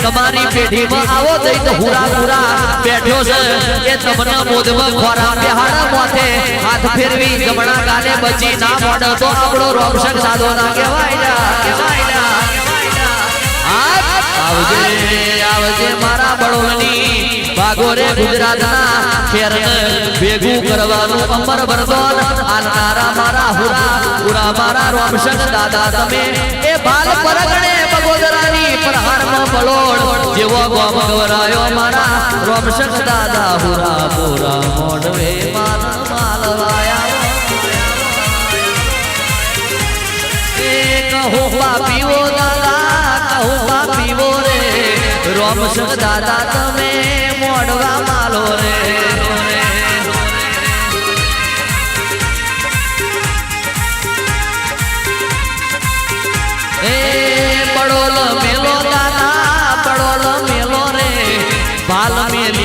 તમારી પેઢીમાં આવો જઈ તો હુરા હુરા બેઠો છે એ તમને મોદમાં ખોરા બેહાડા મોથે હાથ ફેરવી જમણા ગાલે બચી ના મોડ તો આપણો રોમશક સાધો ના કહેવાય આવજે આવજે મારા બળોની ભાગોરે ગુજરાતના ખેરને ભેગું કરવાનું અમર વરદાન આલનારા મારા હુરા મારા રોમશક દાદા તમે એ બાલ પરગણે બગોદરાની પ્રહારમાં બળોડ જેવો ગોમ ગવરાયો મારા રોમશક દાદા હુરા પૂરા મોડવે મારા માલવાયા એ કહું પાપીઓ દાદા કહું પાપીઓ રે રોમશક દાદા તમે મોડવા માલો રે એ બડોલ મેલો દાદા બડોલ મેલો રે ભાલ મેલી